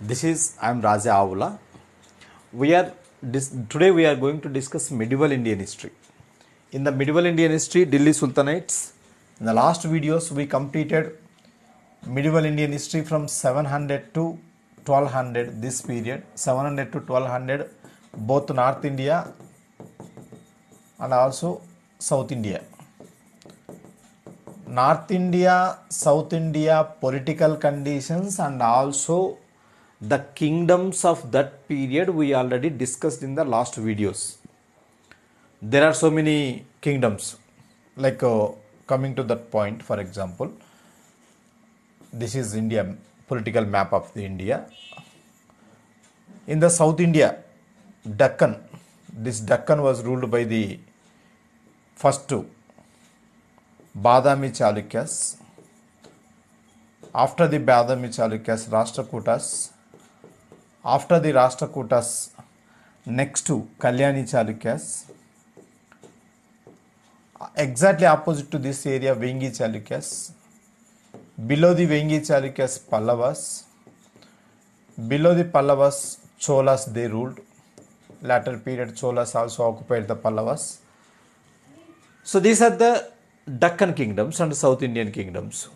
This is I am Raja Avula. Today we are going to discuss medieval Indian history. In the medieval Indian history, Delhi Sultanates. In the last videos, we completed medieval Indian history from 700 to 1200. This period, 700 to 1200, both North India and also South India. North India, South India political conditions and also the kingdoms of that period we already discussed in the last videos. There are so many kingdoms, like coming to that point, for example, this is India, political map of the India. In the South India, Deccan, this Deccan was ruled by the first two Badami Chalukyas. After the Badami Chalukyas, Rashtrakutas. After the Rashtrakutas, next to Kalyani Chalukyas. Exactly opposite to this area, Vengi Chalukyas. Below the Vengi Chalukyas, Pallavas. Below the Pallavas, Cholas they ruled. Later period, Cholas also occupied the Pallavas. So these are the Deccan kingdoms and South Indian kingdoms.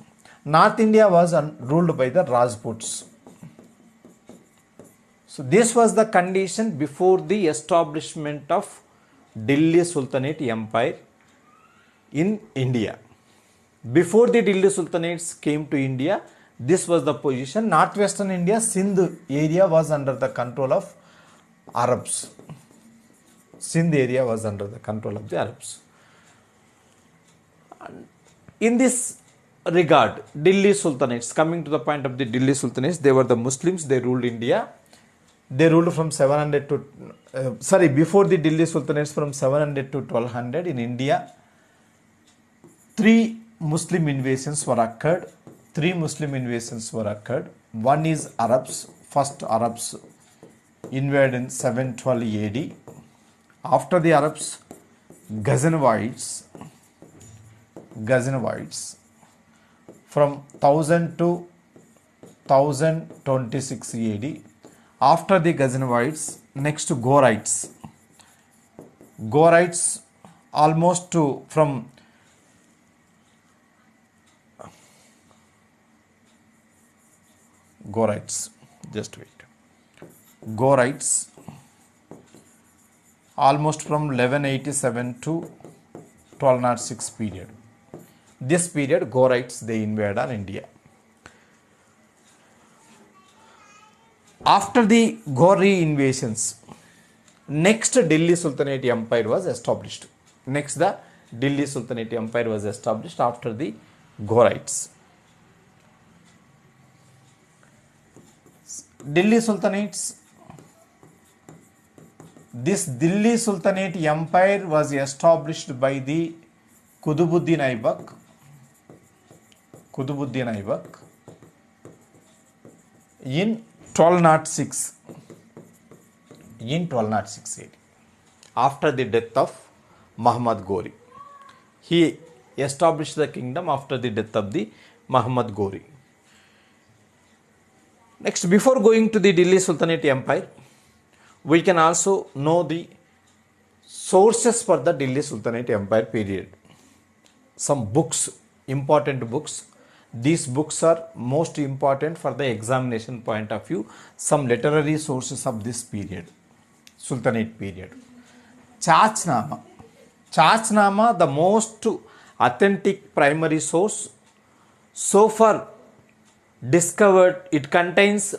North India was ruled by the Rajputs. So this was the condition before the establishment of Delhi Sultanate Empire in India. Before the Delhi Sultanates came to India, this was the position. Northwestern India, Sindh area was under the control of Arabs. Sindh area was under the control of the Arabs. In this regard, Delhi Sultanates, coming to the point of the Delhi Sultanates, they were the Muslims, they ruled India. They ruled from 700 to, before the Delhi Sultanates from 700 to 1200 in India. Three Muslim invasions were occurred. One is Arabs. First Arabs invaded in 712 AD. After the Arabs, Ghaznavids from 1000 to 1026 AD. After the Ghaznavids, next to Ghorites almost to from Ghorites, Ghorites almost from 1187 to 1206 period. This period, Ghorites, they invaded on India. After the Ghori invasions, next Delhi Sultanate Empire was established. After the Ghorites. Delhi Sultanates. This Delhi Sultanate Empire was established by the Qutubuddin Aibak in 1206 AD, after the death of Muhammad Ghori. He established the kingdom after the death of the Muhammad Ghori. Next, before going to the Delhi Sultanate Empire, we can also know the sources for the Delhi Sultanate Empire period. Some books, important books. These books are most important for the examination point of view. Some literary sources of this period, Sultanate period. Chachnama, the most authentic primary source so far discovered. It contains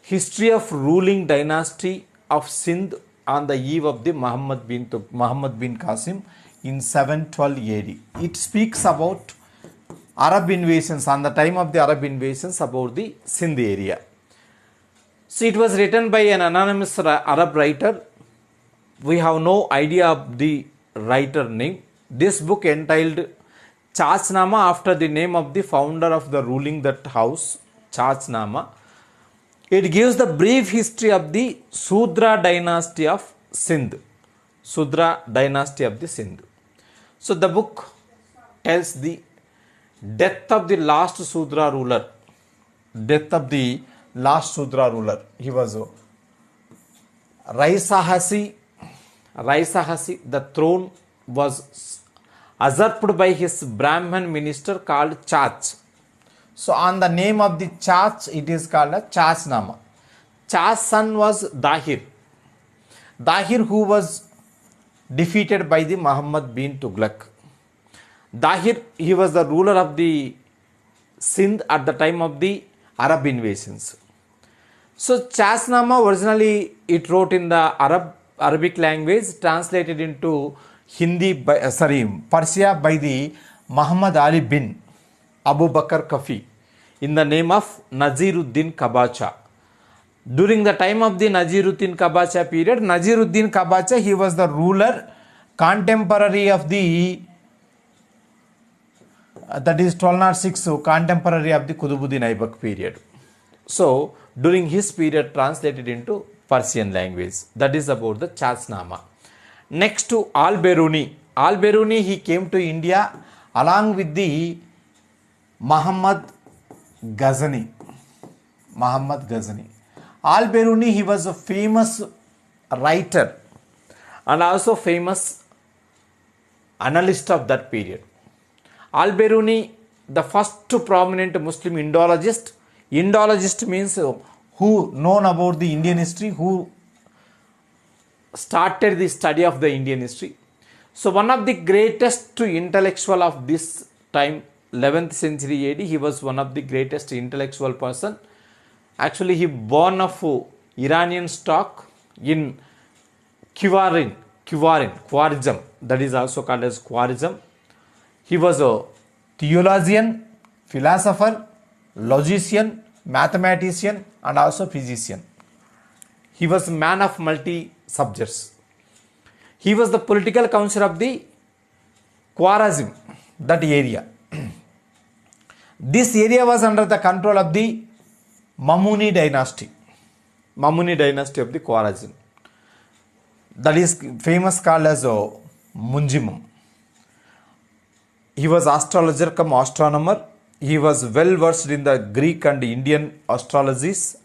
history of ruling dynasty of Sindh on the eve of the Muhammad bin Qasim in 712 AD. It speaks about Arab invasions, on the time of the Arab invasions, about the Sindh area. So it was written by an anonymous Arab writer. We have no idea of the writer name. This book entitled Chachnama, after the name of the founder of the ruling that house, Chachnama. It gives the brief history of the Sudra dynasty of Sindh. So the book tells the death of the last Sudra ruler, death of the last Sudra ruler. He was Raisahasi. The throne was usurped by his Brahman minister called Chach. So on the name of the Chach, it is called a Chachnama. Chach's son was Dahir. Dahir, who was defeated by the Muhammad bin Tughlaq. Dahir, he was the ruler of the Sindh at the time of the Arab invasions. So Chachnama, originally it wrote in the Arabic language, translated into Persia by the Muhammad Ali bin Abu Bakr Kafi in the name of Naziruddin Kabacha. During the time of the Naziruddin Kabacha period, Naziruddin Kabacha, he was the ruler contemporary of the that is 1206, so contemporary of the Kutubuddin Aibak period. So during his period, translated into Persian language. That is about the Chachnama. Next to Al-Biruni. Al-Biruni, he came to India along with the Muhammad Ghazni. Al-Biruni, he was a famous writer and also famous analyst of that period. Al-Biruni, the first prominent Muslim Indologist. Indologist means who known about the Indian history, who started the study of the Indian history. So one of the greatest intellectual of this time, 11th century AD, he was one of the greatest intellectual person. Actually, he born of Iranian stock in Khwarizm, that is also called as Khwarizm. He was a theologian, philosopher, logician, mathematician and also physician. He was a man of multi subjects. He was the political counselor of the Khwarizm, that area. This area was under the control of the Mamuni dynasty of the Khwarizm. That is famous called as Munjimum. He was astrologer come astronomer. He was well versed in the Greek and Indian astrologies.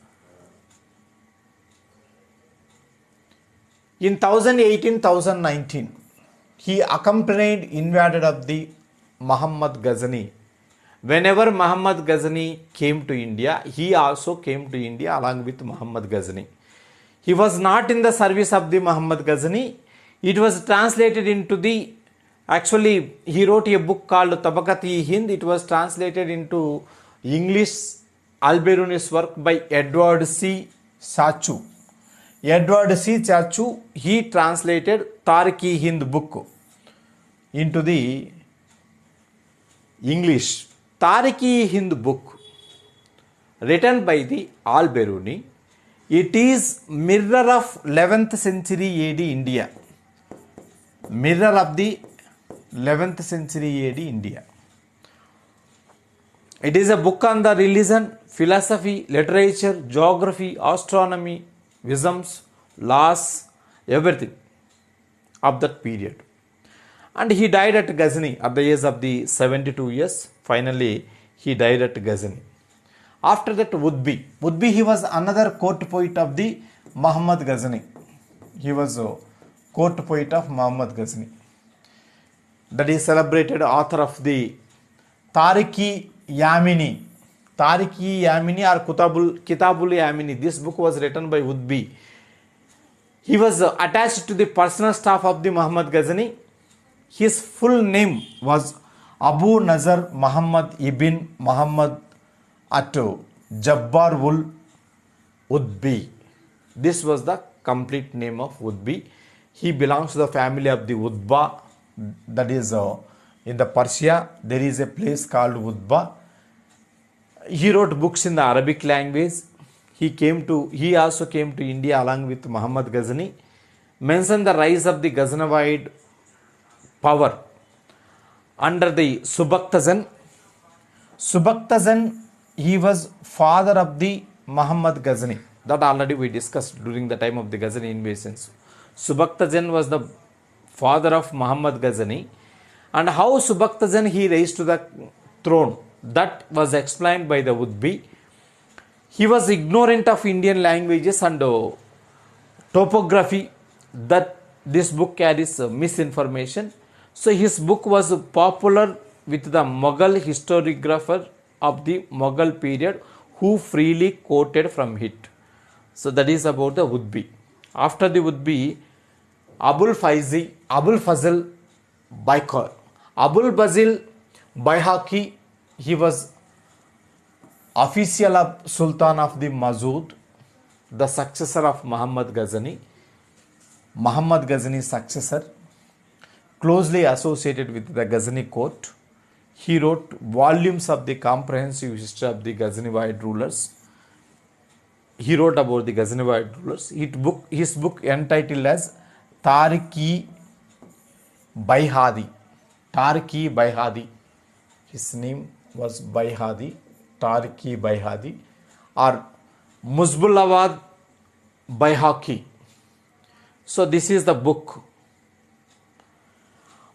In 1018-1019, he accompanied invader of the Muhammad Ghazni. Whenever Muhammad Ghazni came to India, he also came to India along with Muhammad Ghazni. He was not in the service of the Muhammad Ghazni. It was translated into the, actually he wrote a book called Tabakat-i-Hind. It was translated into English, Al-Biruni's work by Edward C. Chachu. Edward C. Chachu, he translated Tariq-i-Hind book into the English. Tariq-i-Hind book written by the Al-Biruni. It is mirror of 11th century AD India. Mirror of the 11th century AD India. It is a book on the religion, philosophy, literature, geography, astronomy, wisdoms, laws, everything of that period. And he died at Ghazni at the age of the 72 years. Finally, he died at Ghazni. After that, Woodbey, he was another court poet of the Muhammad Ghazni. He was a court poet of Muhammad Ghazni. That is celebrated author of the Tariq-i-Yamini. Tariq-i-Yamini or Kitabul-Yamini. This book was written by Woodbey. He was attached to the personal staff of the Muhammad Ghazni. His full name was Abu Nazar Muhammad ibn Muhammad Atto Jabbar ul Woodbey. This was the complete name of Woodbey. He belongs to the family of the Utbah. That is in the Persia, there is a place called Utbah. He wrote books in the Arabic language. He also came to India along with Muhammad Ghazni. Mentioned the rise of the Ghaznavid power under the Subakhtazan. Subakhtazan, he was father of the Muhammad Ghazni. That already we discussed during the time of the Ghazni invasions. Subakhtazan was the father of Muhammad Ghazni. And how Subakhtazan he raised to the throne, that was explained by the Woodbey. He was ignorant of Indian languages and topography, that this book carries misinformation. So his book was popular with the Mughal historiographer of the Mughal period who freely quoted from it. So that is about the Woodbey. After the Woodbey, Abul Fazl Baikar. Abul Fazl Baihaqi, he was official of Sultan of the Mazud, the successor of Muhammad Ghazni. Muhammad Ghazni's successor, closely associated with the Ghazni court. He wrote volumes of the comprehensive history of the Ghaznivide rulers. He wrote about the Ghaznivide rulers. His book entitled as Tariki Baihadi. Tariki Baihadi. His name was Baihadi. Tariki Baihadi or Muzbulawad Baihaqi. So this is the book.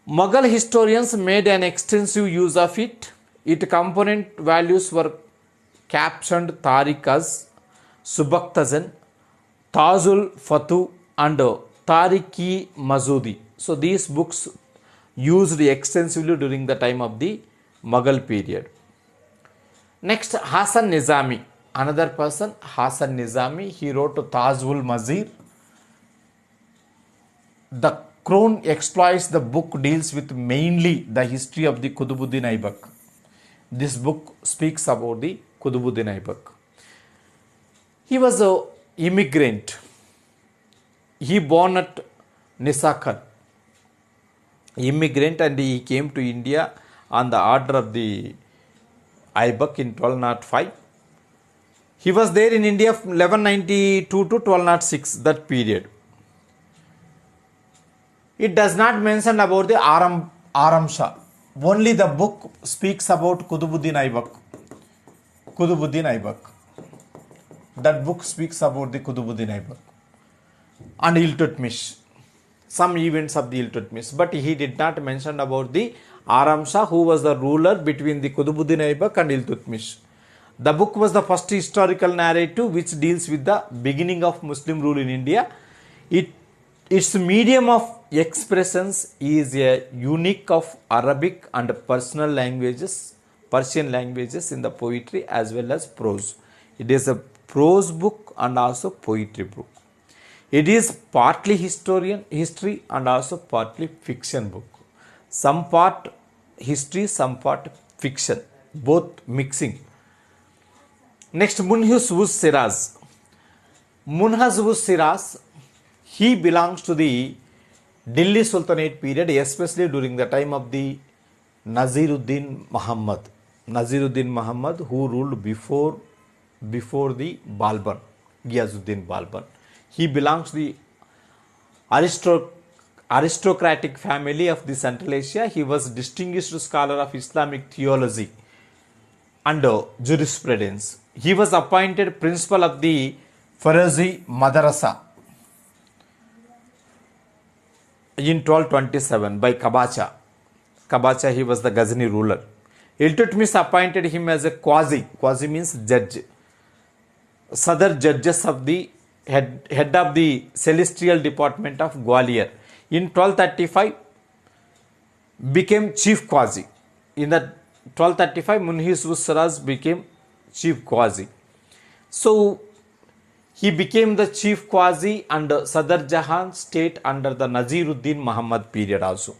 Mughal historians made an extensive use of it. Its component values were captioned Tariq as Subaktazan, Tazul Fatu and Tariki Mazudi. So these books used extensively during the time of the Mughal period. Next, Hasan Nizami, another person, Hasan Nizami, he wrote Tajul Mazir. The Crown exploits the book deals with mainly the history of the Kutubuddin Aibak. This book speaks about the Kutubuddin Aibak. He was an immigrant. He born at Nisakar. Immigrant, and he came to India on the order of the Aibak in 1205. He was there in India from 1192 to 1206, that period. It does not mention about the Aram Shah. Only the book speaks about Kutubuddin Aibak. Kutubuddin Aibak. That book speaks about the Kutubuddin Aibak and Iltutmish. Some events of the Iltutmish. But he did not mention about the Aram Shah, who was the ruler between the Kutubuddin Aibak and Iltutmish. The book was the first historical narrative which deals with the beginning of Muslim rule in India. Its medium of expressions is a unique of Arabic and Persian languages in the poetry as well as prose. It is a prose book and also poetry book. It is partly history and also partly fiction book. Some part history, some part fiction, both mixing. Next, Munhus Wuz Siraz. Munhas Wuz Siraz, he belongs to the Delhi Sultanate period, especially during the time of the Naziruddin Muhammad. Naziruddin Muhammad, who ruled before the Balban, Ghiyazuddin Balban. He belongs to the aristocratic family of the Central Asia. He was distinguished scholar of Islamic theology and jurisprudence. He was appointed principal of the Farazi Madrasa in 1227 by Kabacha. Kabacha, he was the Ghazni ruler. Iltutmish appointed him as a Qazi. Qazi means judge. Sadar judges of the head of the celestial department of Gwalior. In 1235, became chief Qazi. In the 1235, Munhis Wuz Siraz became chief Qazi. So he became the chief Qazi and Sadar Jahan stayed under the Naziruddin Muhammad period also.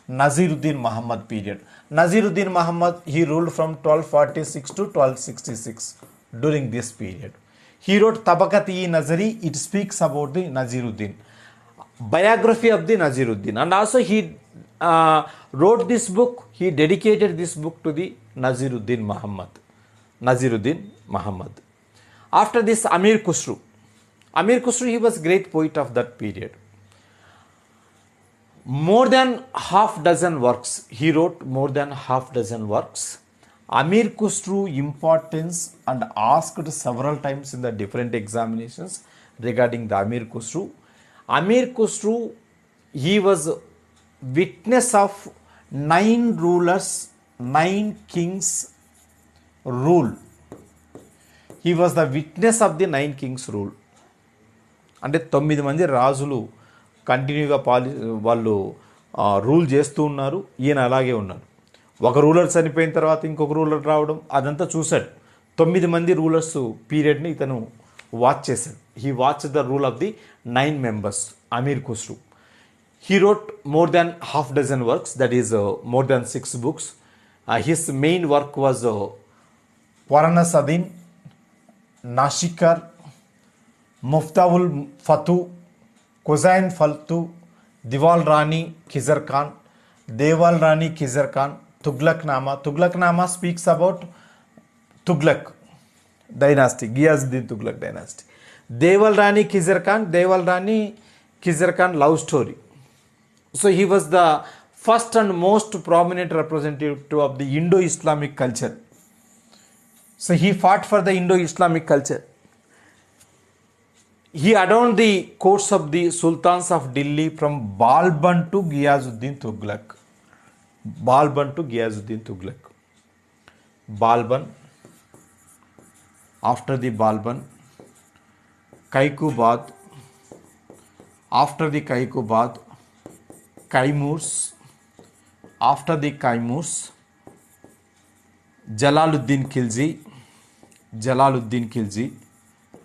Naziruddin Muhammad period. Naziruddin Muhammad, he ruled from 1246 to 1266 during this period. He wrote Tabaqat-i Nazari. It speaks about the Naziruddin. Biography of the Naziruddin. And also he wrote this book. He dedicated this book to the Naziruddin Muhammad. Naziruddin Muhammad. After this, Amir Khusru. Amir Khusru, he was great poet of that period. More than half dozen works. He wrote more than half dozen works. Amir Khusru importance and asked several times in the different examinations regarding the Amir Khusru. Amir Khusru, he was witness of 9 rulers, 9 kings rule. He was the witness of the 9 kings rule. అంటే 9 మంది రాజులు కంటిన్యూగా వాళ్ళు rule చేస్తూ ఉన్నారు, ఈయన అలాగే ఉన్నారు. ఒక రూలర్ చనిపోయిన తర్వాత ఇంకొక రూలర్ రావడం అదంతా చూశాడు. 9 మంది రూలర్స్ పీరియడ్ని ఇతను వాచ్ చేశాడు. He watch the rule of the 9 members Amir Khusro. He wrote more than half dozen works, that is more than 6 books. His main work was Purana-Sadin, Nashikar, Muftahul Fatu, Quzain Faltu, Diwal Rani Khizar Khan, Deval Rani Khizar Khan, Tughlaqnama. Tughlaqnama speaks about Tughlaq dynasty, Ghiyazuddin Tughlaq dynasty. Deval Rani Khizar Khan love story. So he was the first and most prominent representative of the Indo-Islamic culture. So he fought for the Indo-Islamic culture. He adorned the courts of the sultans of Delhi from Balban to Ghiyazuddin Tughlaq. Balban to Ghiyazuddin Tughlaq. Balban. After the Balban, Kaikubad. After the Kaikubad, Kaimurs. After the Kaimurs, Jalaluddin Khilji.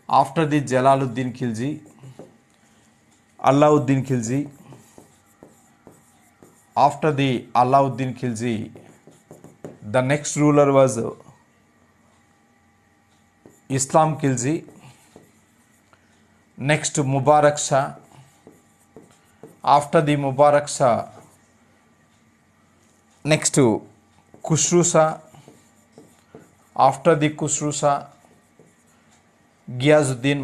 After the Jalaluddin Khilji, Alauddin Khilji. After the Alauddin Khilji, the next ruler was Islam Khilji. Next Mubarak Shah. After the Mubarak Shah, next Khusru Shah. After the Khusru Shah, Ghiyazuddin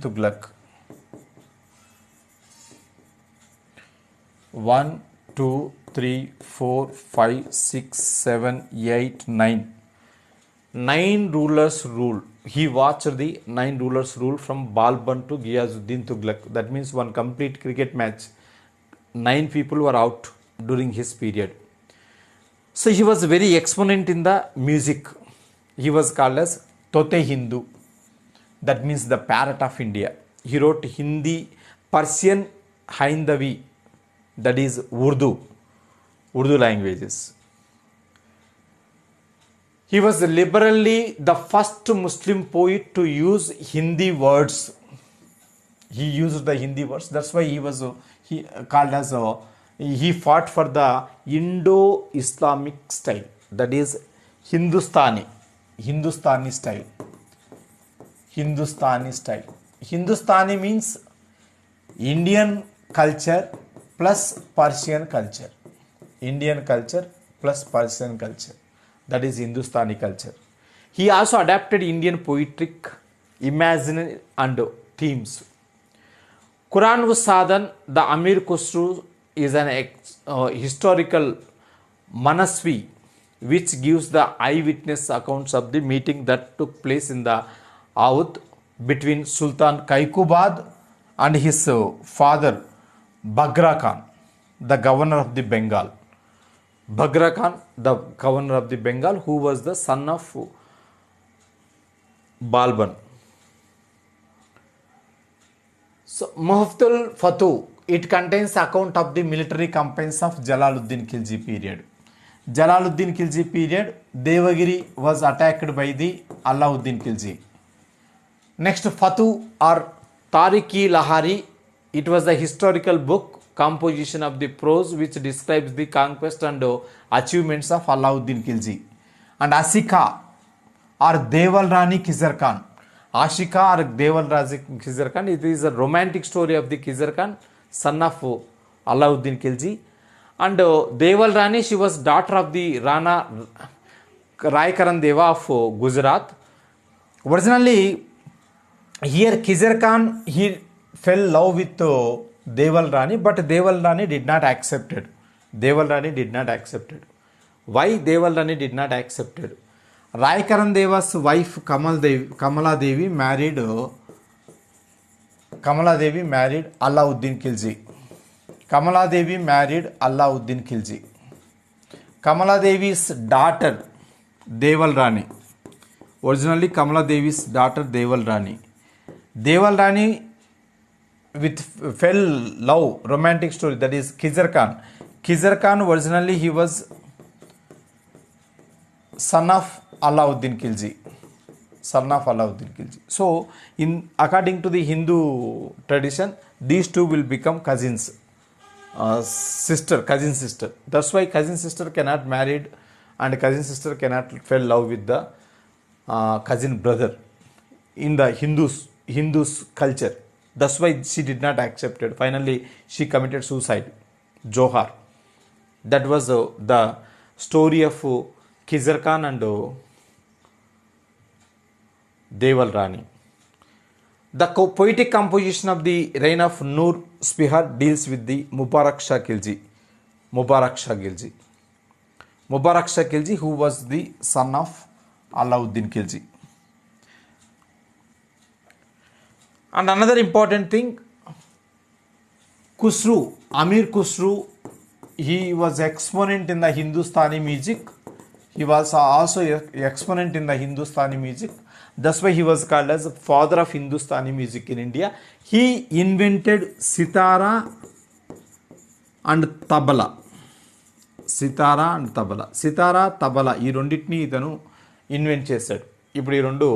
Tughlaq. 1, 2, 3, 4, 5, 6, 7, 8, 9. 9 rulers rule. He watched the 9 rulers rule from Balban to Ghiyazuddin Tughlaq. That means one complete cricket match. 9 people were out during his period. So he was very exponent in the music. He was called as Tote Hindu. That means the parrot of India. He wrote Hindi, Persian, Hindavi. That is Urdu languages. He was liberally the first Muslim poet to use Hindi words. He used the Hindi words. That's why he was called as he fought for the Indo-Islamic style. That is Hindustani style. Hindustani means Indian culture plus Persian culture. That is Hindustani culture. He also adapted Indian poetic, imaginary and themes. Quran Sadan, the Amir Khusru is an historical manasvi which gives the eyewitness accounts of the meeting that took place in the Oudh between Sultan Kaikubad and his father Bagra Khan, the governor of the Bengal. Bagra Khan, the governor of the Bengal, who was the son of Balban. So Muhaftul Fatu, it contains account of the military campaigns of Jalaluddin Khilji period. Devagiri was attacked by the Alauddin Khilji. Next, Fatu or Tariq-i-Lahari, it was the historical book composition of the prose which describes the conquest and achievements of Alauddin Khilji. And Ashika or Deval Rani Khizar Khan. It is a romantic story of the Khizar Khan, son of Alauddin Khilji. And Deval Rani, she was daughter of the Rana Raikaran Deva of Gujarat. Originally, here Khizar Khan, he fell in love with Deval Rani, but Deval Rani did not accept it. Why Deval Rani did not accept it? Raikaran Deva's wife Kamala Devi married Alauddin Khilji. Kamala Devi's daughter Deval Rani. Originally Kamala Devi's daughter Deval Rani. Deval Rani with fell love romantic story, that is Khizr Khan. Khizr Khan originally he was son of Alauddin Khilji. Son of Alauddin Khilji. So in according to the Hindu tradition, these two will become cousins. Cousin sister. That's why cousin sister cannot married and cousin sister cannot fell love with the cousin brother in the Hindus culture. That's why she did not accept it. Finally, she committed suicide. Johar. That was the story of Khizr Khan and Deval Rani. The poetic composition of the reign of Nur Spihar deals with the Mubarak Shah Khilji. Mubarak Shah Khilji, who was the son of Alauddin Khilji. And another important thing, Khusru, Amir Khusru, he was exponent in the Hindustani music. He was also exponent in the Hindustani music. That's why he was called as the father of Hindustani music in India. He invented sitara and tabla. Sitara and tabla. Sitara, tabla ఈ రెండింటిని ఇతను invent చేశాడు. ఇప్పుడు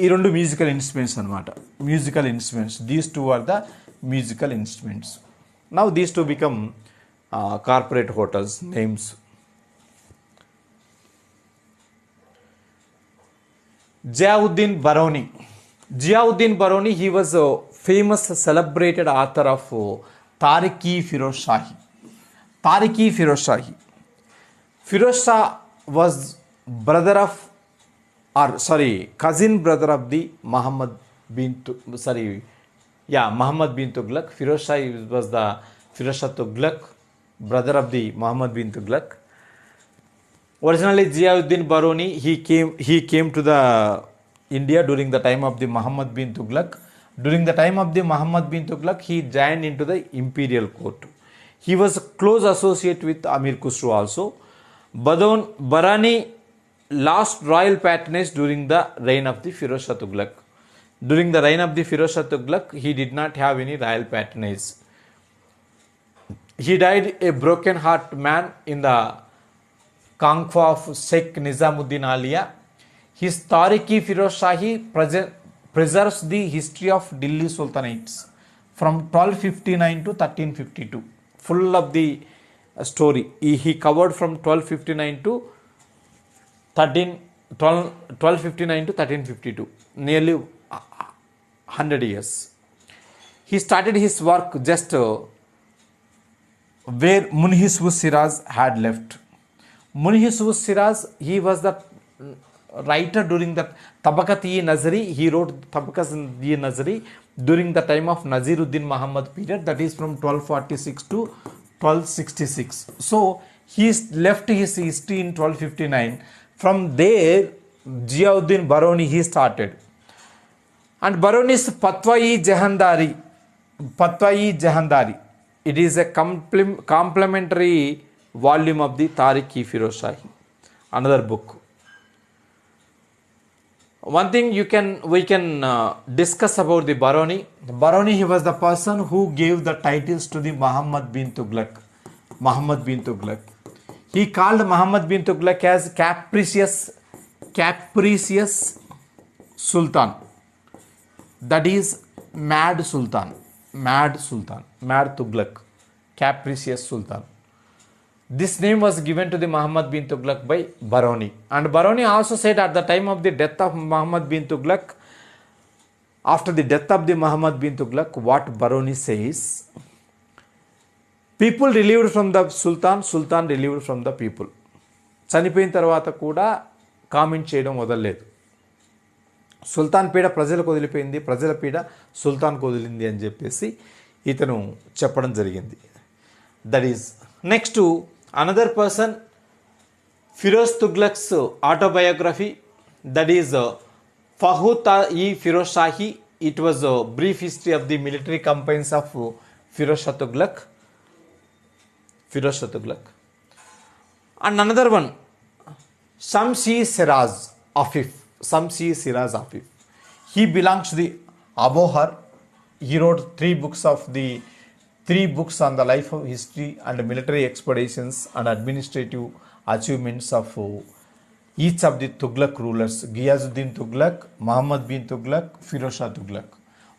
ఈ రెండు musical instruments అనమాట. Musical instruments. These two are the musical instruments. Now these two become corporate hotels names. Ziauddin Baroni. Ziauddin Baroni, he was a famous celebrated author of Tariq-i-Firoz Shahi. Tariq-i-Firoz Shahi. Firoz Shah was cousin brother of the Muhammad bin Tughlaq. Firoz Shah was the Firoz Shah Tughlaq, brother of the Muhammad bin Tughlaq. Originally, Ziauddin Baroni, he came to the India during the time of the Muhammad bin Tughlaq. During the time of the Muhammad bin Tughlaq, he joined into the imperial court. He was a close associate with Amir Khusru also. Barani lost royal patronage during the reign of the Firoz Shah Tughlaq. During the reign of the Firoz Shah Tughlaq, he did not have any royal patronage. He died a broken heart man in the Kangfa of Sheikh Nizamuddin Aliya. His Tariq-i-Firoz Shahi preserves the history of Delhi Sultanates from 1259 to 1352. Full of the story. He covered from 1259 to 1352. Nearly 100 years. He started his work just where Munhis-uz-Siraz had left. Munhis-uz-Siraz, he was the writer during the Tabakat-i-Nazari. He wrote Tabakat-i-Nazari during the time of Naziruddin Muhammad period, that is from 1246 to 1266. So he left his history in 1259. From there, Ziauddin Baroni he started. And Baroni's Patwa-i-Jahandari. It is a complementary volume of the Tariq-i-Firoz Shahi. Another book. One thing we can discuss about the Baroni. Baroni, he was the person who gave the titles to the Muhammad bin Tughlaq. He called Muhammad bin Tughlaq as capricious Sultan. That is mad Sultan. Mad Tughlaq. Capricious Sultan. This name was given to the Muhammad bin Tughlaq by Baroni. And Baroni also said at the time of the death of Muhammad bin Tughlaq, after the death of the Muhammad bin Tughlaq, what Baroni says, people relieved from the Sultan, Sultan relieved from the people. చనిపోయిన తర్వాత కూడా comment చేయడం వదలలేదు. సుల్తాన్ పీడ ప్రజలకు వదిలిపోయింది, ప్రజల పీడ సుల్తాన్కు వదిలింది అని చెప్పేసి ఇతను చెప్పడం జరిగింది. That is next another person, Firoz Tughlaq's autobiography, that is Fakhr-i-Firoz Shahi. It was a brief history of the military campaigns of Firoz Shah Tughlaq. And another one, Shamsi Siraz Afif. Shamsi Siraz Afif. He belongs to the Abohar. He wrote three books on the life of history and military expeditions and administrative achievements of each of the Tughlaq rulers, Ghiyazuddin Tughlaq, Muhammad bin Tughlaq, Firoz Shah Tughlaq.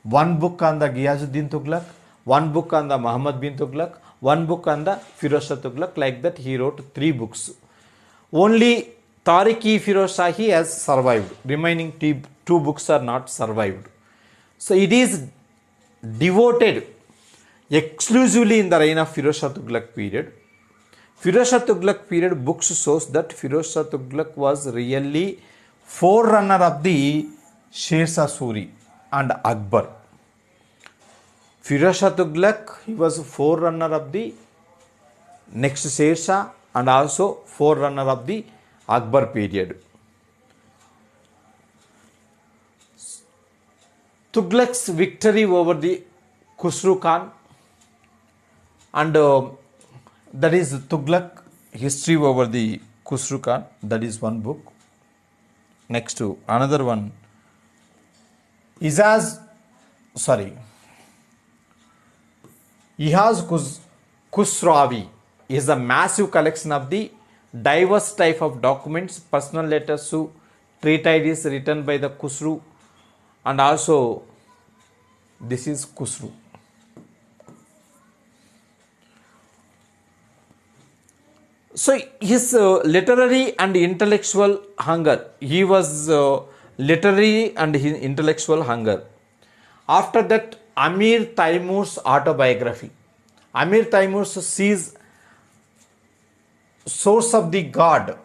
One book on the Ghiyazuddin Tughlaq, one book on the Muhammad bin Tughlaq, one book on the Firoz Shah Tughlaq. Like that, he wrote 3 books. Only Tariq-e-Firoz Shahi has survived. Remaining 2 books are not survived. So it is devoted exclusively in the reign of Firoz Shah Tughlaq period. Firoz Shah Tughlaq period books shows that Firoz Shah Tughlaq was really forerunner of the Sher Shah Suri and Akbar. Firoz Shah Tughlaq, he was forerunner of the next Sher Shah and also forerunner of the Akbar period. Tughlaq's victory over the Khusru Khan, and that is Tughlaq history over the Khusru Khan. That is one book. Next to another one, Ihaz Khusrawi is a massive collection of the diverse type of documents, personal letters to treatises written by the Khusru, and also this is Khusru. So his literary and intellectual hunger, he was literary and his intellectual hunger. After that, Amir Taimur's autobiography. Amir Taimur sees source of the God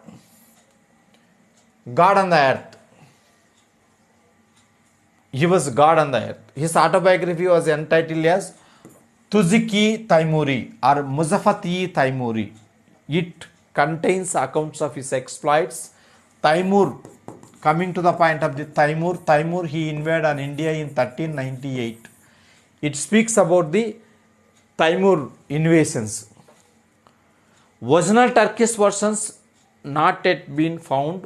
on the earth. He was God on the earth. His autobiography was entitled as Tuziki Taimuri or Muzaffati Taimuri. It contains accounts of his exploits. Taimur, coming to the point of the Taimur, he invaded on India in 1398. It speaks about the Taimur invasions. Original Turkish versions not yet been found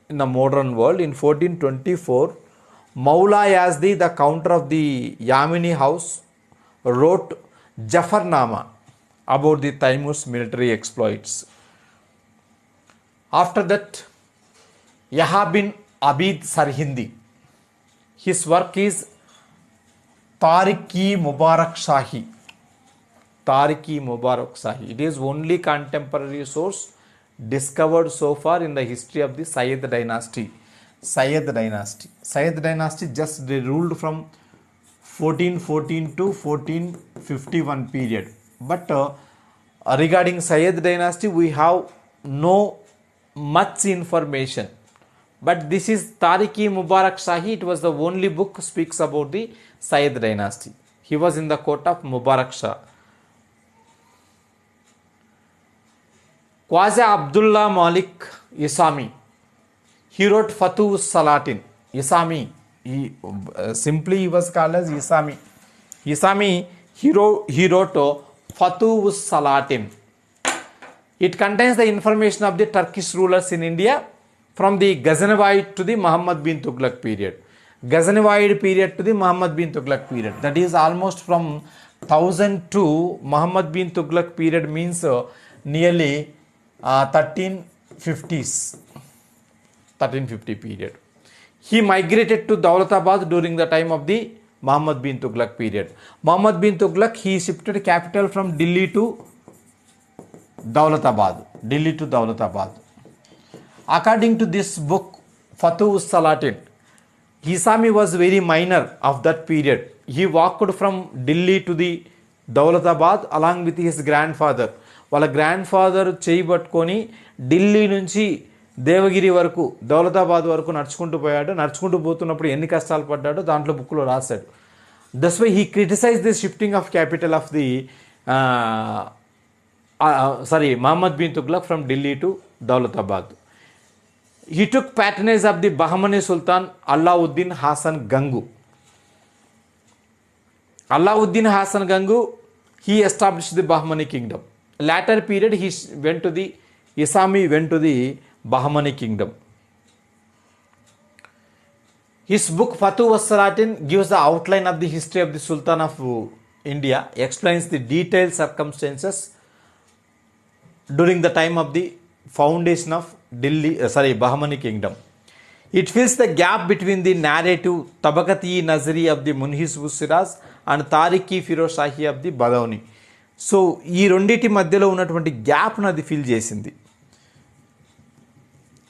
in the modern world. In 1424, Maula Yazdi, the counter of the Yamini house, wrote Jafarnama about the Taimur's military exploits. After that, Yahya bin Abid Sarhindi, his work is Tariq-e-Mubarak Shahi. Tariq-e-Mubarak Shahi. It is only contemporary source discovered so far in the history of the Sayyid dynasty. Sayyid dynasty just they ruled from 1414 to 1451 period. But regarding Sayyid dynasty, we have no much information. But this is Tariq-e-Mubarak Shahi. It was the only book speaks about the Sayyid dynasty. He was in the court of Mubarak Shah. Khwaja Abdullah Malik Isami, he wrote Fatuh Salatin. Isami, simply he was called as Isami. He wrote Fatuh Salatin. It contains the information of the Turkish rulers in India from the Ghaznavid to the Muhammad bin Tughlaq period. Ghaznavid period to the Muhammad bin Tughlaq period. That is almost from 1000 to Muhammad bin Tughlaq period means nearly 1350 period. He migrated to Daulatabad during the time of the Muhammad bin Tughlaq period. Muhammad bin Tughlaq, he shifted capital from Delhi to Daulatabad. According to this book, Fatuh Salatin, Isami was very minor of that period. He walked from Delhi to the Daulatabad along with his grandfather. వాళ్ళ grand father చేయి పట్టుకొని ఢిల్లీ నుంచి దేవగిరి వరకు దౌలతాబాద్ వరకు నడుచుకుంటూ పోతున్నప్పుడు ఎన్ని కష్టాలు పడ్డాడో దాంట్లో బుక్లో రాశాడు. That's why he criticize the shifting of capital of the Muhammad bin Tughlaq from Delhi to Daulatabad. He took patronage of the Bahmani Sultan Alauddin Hasan Gangu. He established the Bahmani kingdom. Later period, Isami went to the Bahmani kingdom. His book Fatu was Salatin gives the outline of the history of the Sultan of India, explains the detailed circumstances during the time of the foundation of Bahmani kingdom. It fills the gap between the narrative Tabaqat-i-Nazari of the Munhis-uz-Siraz and Tariq-i-Firoz Shahi of the Badauni. So ఈ రెండింటి మధ్యలో ఉన్నటువంటి గ్యాప్ను అది fill చేసింది.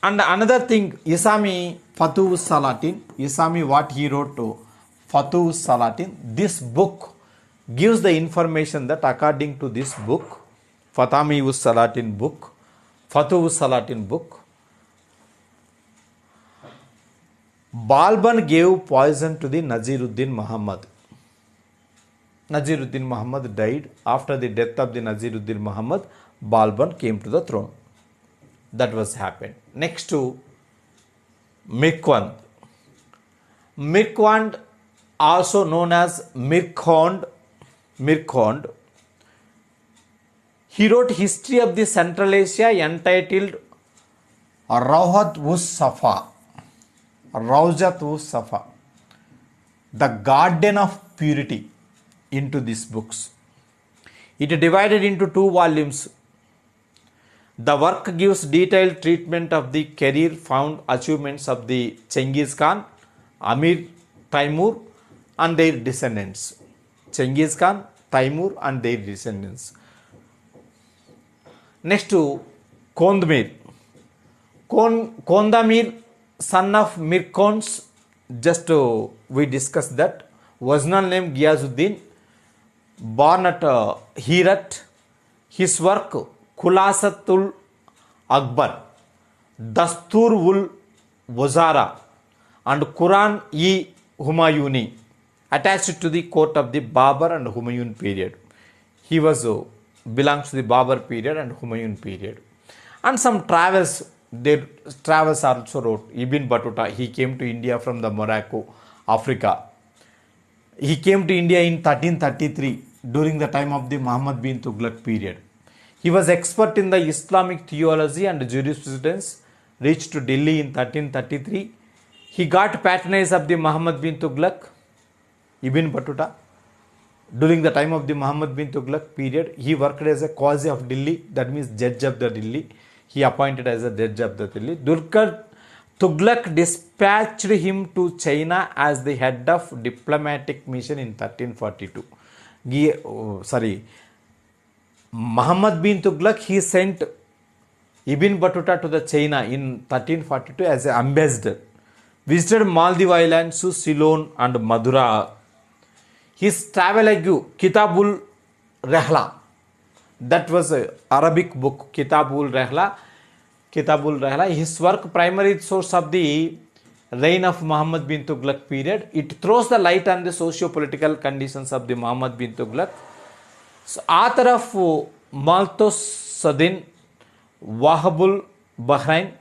And another thing, Isami Futuh Salatin, Isami what he wrote Futuh Salatin, this book gives the information that according to this book, Futuh us Salatin book, Futuh Salatin book, Balban gave poison to the Naziruddin Muhammad. Naziruddin Muhammad died. After the death of the Naziruddin Muhammad, Balban came to the throne. That was happened. Next to Mirkwand. Mirkwand, also known as Mirkond. He wrote history of the Central Asia entitled Rawhat-us-Safa. Rawjat-us-Safa, the Garden of Purity, into these books. It is divided into 2 volumes. The work gives detailed treatment of the career found achievements of the Chengiz Khan, Amir Taimur and their descendants. Chengiz Khan, Taimur and their descendants. Next to Kondamir. Kondamir, son of Mirkons, just we discussed that. Original name Ghiyazuddin, born at Herat. His work Khulasatul Akbar, Dastur-ul Wazara and Quran-i-Humayuni attached to the court of the Babur and Humayun period. He was belongs to the Babur period and Humayun period. And some travels also wrote. Ibn Battuta, he came to India from the Morocco, Africa. He came to India in 1333 during the time of the Muhammad bin Tughlaq period. He was expert in the Islamic theology and jurisprudence, reached to Delhi in 1333. He got patronage of the Muhammad bin Tughlaq, Ibn Battuta. During the time of the Muhammad bin Tughlaq period, he worked as a Qazi of Delhi, that means judge of the Delhi. He appointed as a judge of the Delhi. Tughlaq dispatched him to China as the head of diplomatic mission in 1342. Muhammad bin Tughlaq, he sent Ibn Battuta to the China in 1342 as an ambassador. Visited Maldives Islands, Ceylon and Madura. His travel ague, Kitabul Rehla, that was an Arabic book, Kitabul Rehla. His work, primary source of the reign of Muhammad bin Tughlaq period. It throws the light on the socio-political conditions of the Muhammad bin Tughlaq. So, author of Malthus Sadin, Wahabul Bahrain.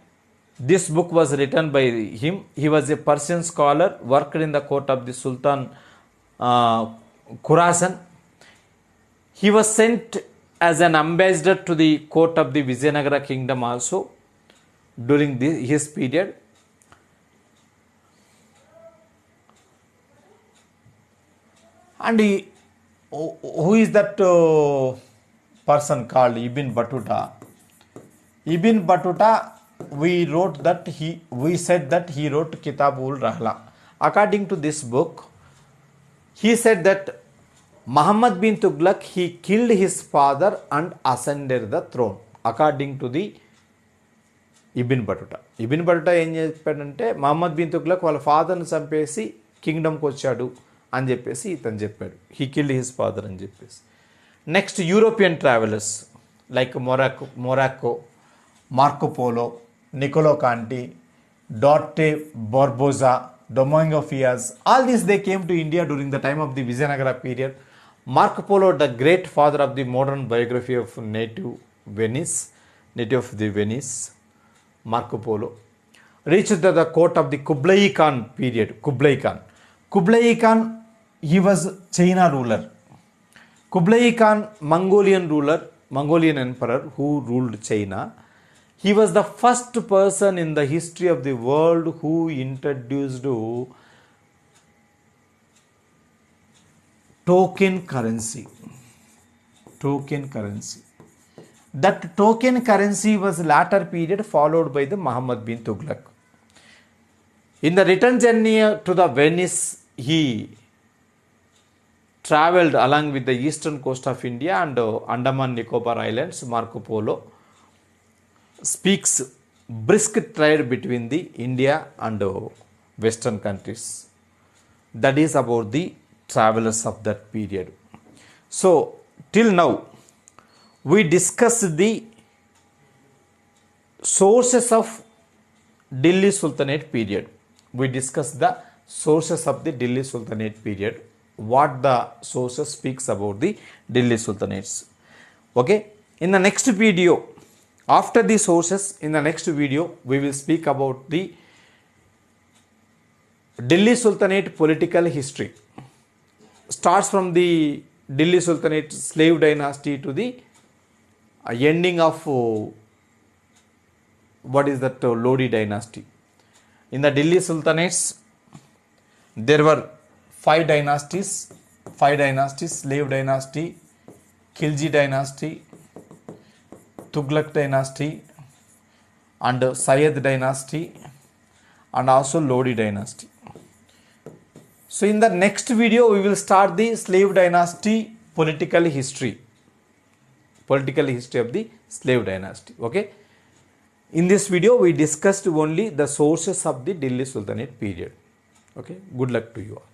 This book was written by him. He was a Persian scholar, worked in the court of the Sultan Khurasan. He was sent as an ambassador to the court of the Vijayanagara kingdom also during his period. And who is that person called Ibn Battuta? Ibn Battuta, we said that he wrote Kitabul Rahla. According to this book, he said that Muhammad bin Tughlaq, he killed his father and ascended the throne. According to the Ibn Battuta. Ibn Battuta ఏం చెప్పాడంటే Mohammed bin Tughlaq వాళ్ళ ఫాదర్ని చంపేసి కింగ్డమ్కి వచ్చాడు అని చెప్పేసి ఇతను చెప్పాడు. హీ కిల్డ్ హిస్ ఫాదర్ అని చెప్పేసి. Next European travellers like Morocco, Marco Polo, Niccolo Conti, Duarte Barbosa, Domingo Fiaz, all these they came to India during the time of the Vijayanagara period. Marco Polo, the great father of the modern biography of native of the Venice, Marco Polo, reached the court of the Kublai Khan period. Kublai Khan, he was China ruler. Kublai Khan, Mongolian emperor who ruled China. He was the first person in the history of the world who introduced token currency. Token currency. That token currency was latter period followed by the Muhammad bin Tughlaq. In the return journey to the Venice, he traveled along with the eastern coast of India and Andaman Nicobar Islands. Marco Polo speaks brisk trade between the India and Western countries. That is about the travelers of that period. So till now we discussed the sources of Delhi Sultanate period. We discussed the sources of the Delhi Sultanate period. What the sources speaks about the Delhi Sultanates. Okay. In the next video, after the sources, in the next video, we will speak about the Delhi Sultanate political history. Starts from the Delhi Sultanate slave dynasty to the ending of what is that Lodi dynasty. In the Delhi Sultanates, there were five dynasties, slave dynasty, Khilji dynasty, Tughlaq dynasty, and Sayyid dynasty, and also Lodi dynasty. So in the next video, we will start the slave dynasty political history of the slave dynasty. Okay. In this video, we discussed only the sources of the Delhi Sultanate period. Okay. Good luck to you all.